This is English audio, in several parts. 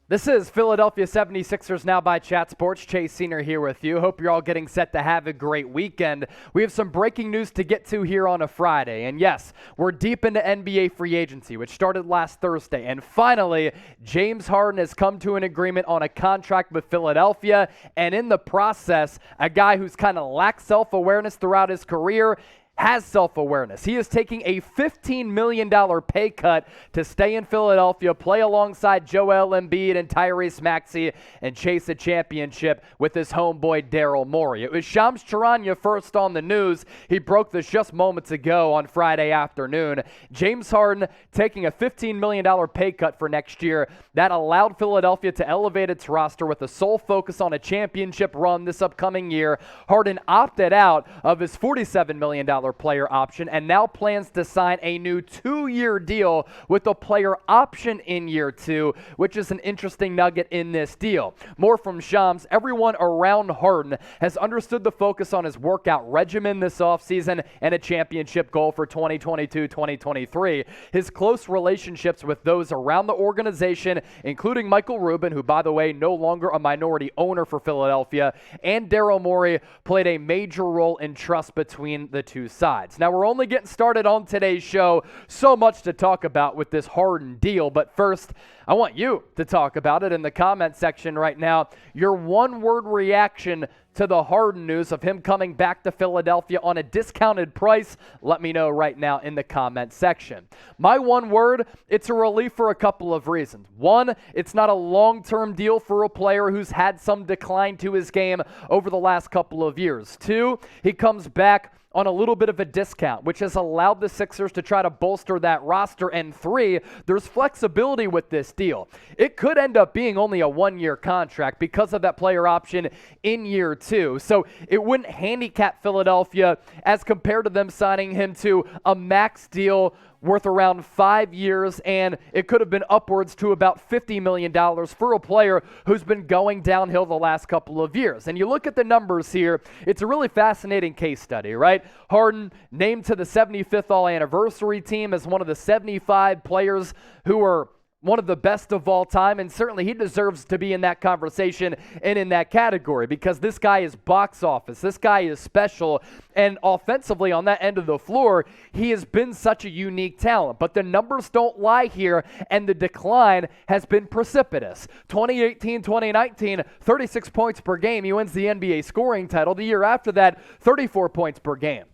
This is Philadelphia 76ers Now by Chat Sports. Chase Senior here with you. Hope you're all getting set to have a great weekend. We have some breaking news to get to here on a Friday. And yes, we're deep into NBA free agency, which started last Thursday. And finally, James Harden has come to an agreement on a contract with Philadelphia. And in the process, a guy who's kind of lacked self-awareness throughout his career has self-awareness. He is taking a $15 million pay cut to stay in Philadelphia, play alongside Joel Embiid and Tyrese Maxey, and chase a championship with his homeboy Daryl Morey. It was Shams Charania first on the news. He broke this just moments ago on Friday afternoon. James Harden taking a $15 million pay cut for next year. That allowed Philadelphia to elevate its roster with a sole focus on a championship run this upcoming year. Harden opted out of his $47 million player option and now plans to sign a new 2-year deal with a player option in year 2, which is an interesting nugget in this deal. More from Shams. Everyone around Harden has understood the focus on his workout regimen this offseason and a championship goal for 2022-2023. His close relationships with those around the organization, including Michael Rubin, who, by the way, no longer a minority owner for Philadelphia, and Daryl Morey, played a major role in trust between the two sides. Now, we're only getting started on today's show. So much to talk about with this Harden deal, but first, I want you to talk about it in the comment section right now. Your one-word reaction to the Harden news of him coming back to Philadelphia on a discounted price, let me know right now in the comment section. My one word, it's a relief for a couple of reasons. One, it's not a long-term deal for a player who's had some decline to his game over the last couple of years. Two, he comes back on a little bit of a discount, which has allowed the Sixers to try to bolster that roster. And three, there's flexibility with this deal. It could end up being only a 1-year contract because of that player option in year 2. So it wouldn't handicap Philadelphia as compared to them signing him to a max deal worth around 5 years, and it could have been upwards to about $50 million for a player who's been going downhill the last couple of years. And you look at the numbers here, it's a really fascinating case study, right? Harden named to the 75th All-Anniversary team as one of the 75 players who are one of the best of all time, and certainly he deserves to be in that conversation and in that category because this guy is box office. This guy is special, and offensively on that end of the floor, he has been such a unique talent. But the numbers don't lie here, and the decline has been precipitous. 2018-2019, 36 points per game. He wins the NBA scoring title. The year after that, 34 points per game.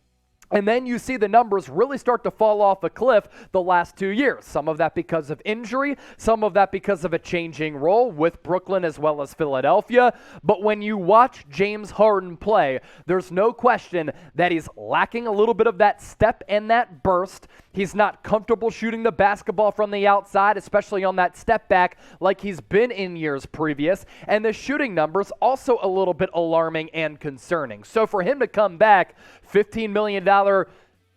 And then you see the numbers really start to fall off a cliff the last 2 years. Some of that because of injury, some of that because of a changing role with Brooklyn as well as Philadelphia. But when you watch James Harden play, there's no question that he's lacking a little bit of that step and that burst. He's not comfortable shooting the basketball from the outside, especially on that step back like he's been in years previous. And the shooting numbers also a little bit alarming and concerning. So for him to come back, $15 million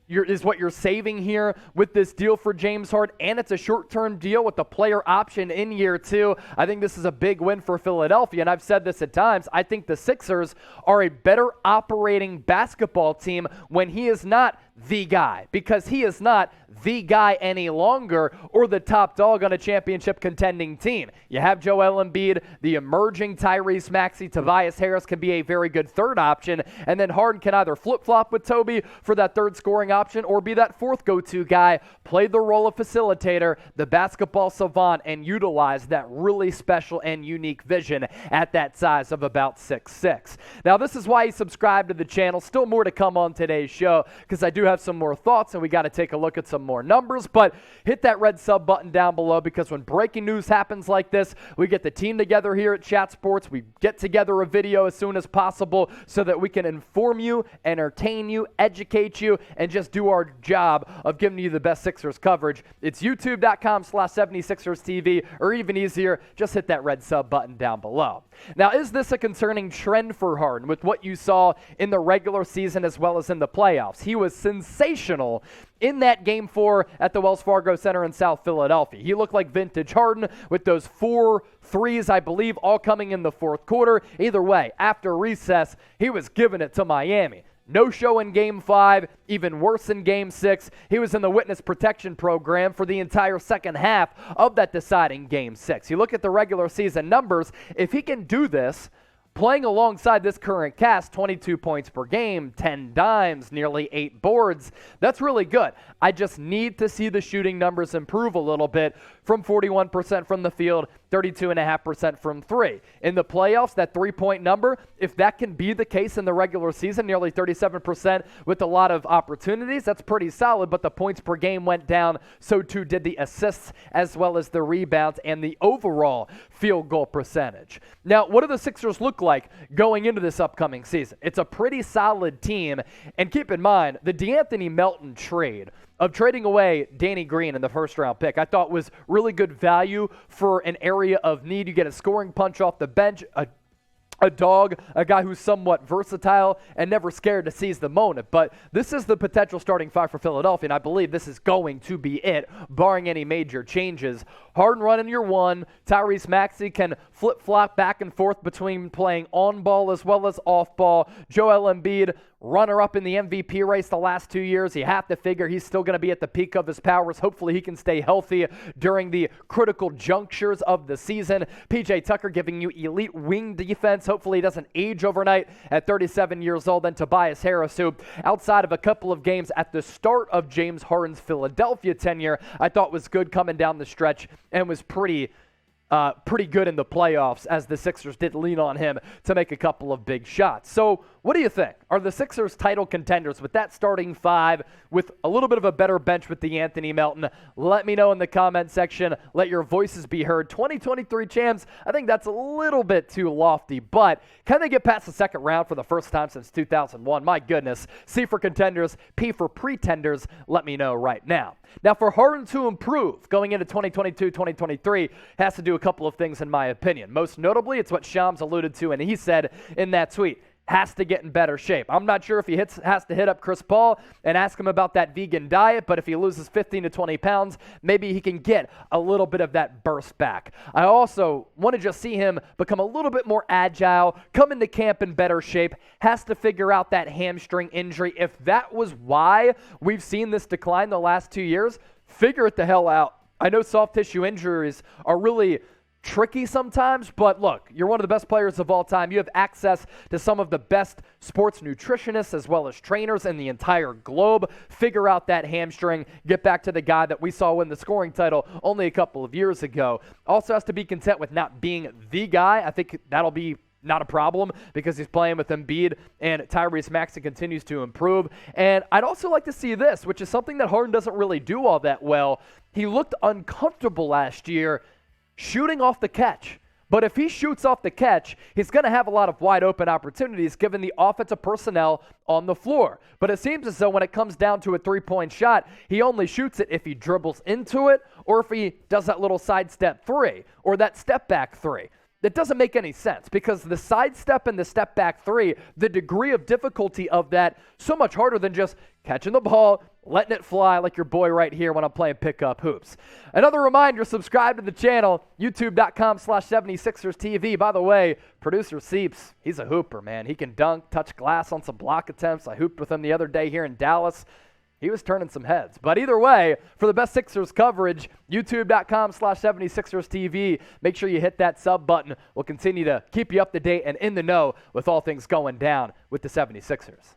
is what you're saving here with this deal for James Harden, and it's a short-term deal with the player option in year 2. I think this is a big win for Philadelphia, and I've said this at times. I think the Sixers are a better operating basketball team when he is not the guy, because he is not the guy any longer or the top dog on a championship contending team. You have Joel Embiid, the emerging Tyrese Maxey, Tobias Harris can be a very good third option, and then Harden can either flip-flop with Toby for that third scoring option or be that fourth go-to guy, play the role of facilitator, the basketball savant, and utilize that really special and unique vision at that size of about 6'6". Now, this is why you subscribe to the channel. Still more to come on today's show because I do have some more thoughts and we got to take a look at some more numbers, but hit that red sub button down below because when breaking news happens like this, we get the team together here at Chat Sports. We get together a video as soon as possible so that we can inform you, entertain you, educate you, and just do our job of giving you the best Sixers coverage. It's youtube.com/76erstv, or even easier, just hit that red sub button down below. Now, is this a concerning trend for Harden with what you saw in the regular season as well as in the playoffs? He was sensational in that Game 4 at the Wells Fargo Center in South Philadelphia. He looked like vintage Harden with those 4 threes, I believe, all coming in the fourth quarter. Either way, after recess, he was giving it to Miami. No show in Game 5, even worse in Game 6. He was in the witness protection program for the entire second half of that deciding Game 6. You look at the regular season numbers, if he can do this, playing alongside this current cast, 22 points per game, 10 dimes, nearly 8 boards, that's really good. I just need to see the shooting numbers improve a little bit from 41% from the field, 32.5% from 3. In the playoffs, that 3-point number, if that can be the case in the regular season, nearly 37% with a lot of opportunities, that's pretty solid, but the points per game went down, so too did the assists as well as the rebounds and the overall field goal percentage. Now, what do the Sixers look like going into this upcoming season? It's a pretty solid team, and keep in mind, the DeAnthony Melton trade of trading away Danny Green in the first-round pick, I thought was really good value for an area of need. You get a scoring punch off the bench, a dog, a guy who's somewhat versatile and never scared to seize the moment. But this is the potential starting five for Philadelphia, and I believe this is going to be it, barring any major changes. Harden running your one. Tyrese Maxey can flip-flop back and forth between playing on-ball as well as off-ball. Joel Embiid, runner-up in the MVP race the last 2 years. You have to figure he's still going to be at the peak of his powers. Hopefully he can stay healthy during the critical junctures of the season. PJ Tucker giving you elite wing defense. Hopefully he doesn't age overnight at 37 years old. And Tobias Harris, who outside of a couple of games at the start of James Harden's Philadelphia tenure, I thought was good coming down the stretch and was pretty good in the playoffs as the Sixers did lean on him to make a couple of big shots. So what do you think? Are the Sixers title contenders with that starting five with a little bit of a better bench with DeAnthony Melton? Let me know in the comment section. Let your voices be heard. 2023 champs, I think that's a little bit too lofty, but can they get past the second round for the first time since 2001? My goodness. C for contenders, P for pretenders. Let me know right now. Now, for Harden to improve going into 2022-2023 has to do a couple of things in my opinion. Most notably, it's what Shams alluded to, and he said in that tweet, has to get in better shape. I'm not sure if he has to hit up Chris Paul and ask him about that vegan diet, but if he loses 15 to 20 pounds, maybe he can get a little bit of that burst back. I also want to just see him become a little bit more agile, come into camp in better shape, has to figure out that hamstring injury. If that was why we've seen this decline the last 2 years, figure it the hell out. I know soft tissue injuries are really tricky sometimes, but look, you're one of the best players of all time. You have access to some of the best sports nutritionists as well as trainers in the entire globe. Figure out that hamstring. Get back to the guy that we saw win the scoring title only a couple of years ago. Also has to be content with not being the guy. I think that'll be not a problem because he's playing with Embiid and Tyrese Maxey continues to improve. And I'd also like to see this, which is something that Harden doesn't really do all that well. He looked uncomfortable last year shooting off the catch. But if he shoots off the catch, he's going to have a lot of wide open opportunities given the offensive personnel on the floor. But it seems as though when it comes down to a three-point shot, he only shoots it if he dribbles into it or if he does that little sidestep three or that step back three. That doesn't make any sense because the sidestep and the step back three, the degree of difficulty of that, so much harder than just catching the ball, letting it fly like your boy right here when I'm playing pickup hoops. Another reminder, subscribe to the channel, youtube.com/76erstv. By the way, producer Seeps, he's a hooper, man. He can dunk, touch glass on some block attempts. I hooped with him the other day here in Dallas. He was turning some heads. But either way, for the best Sixers coverage, youtube.com/76erstv. Make sure you hit that sub button. We'll continue to keep you up to date and in the know with all things going down with the 76ers.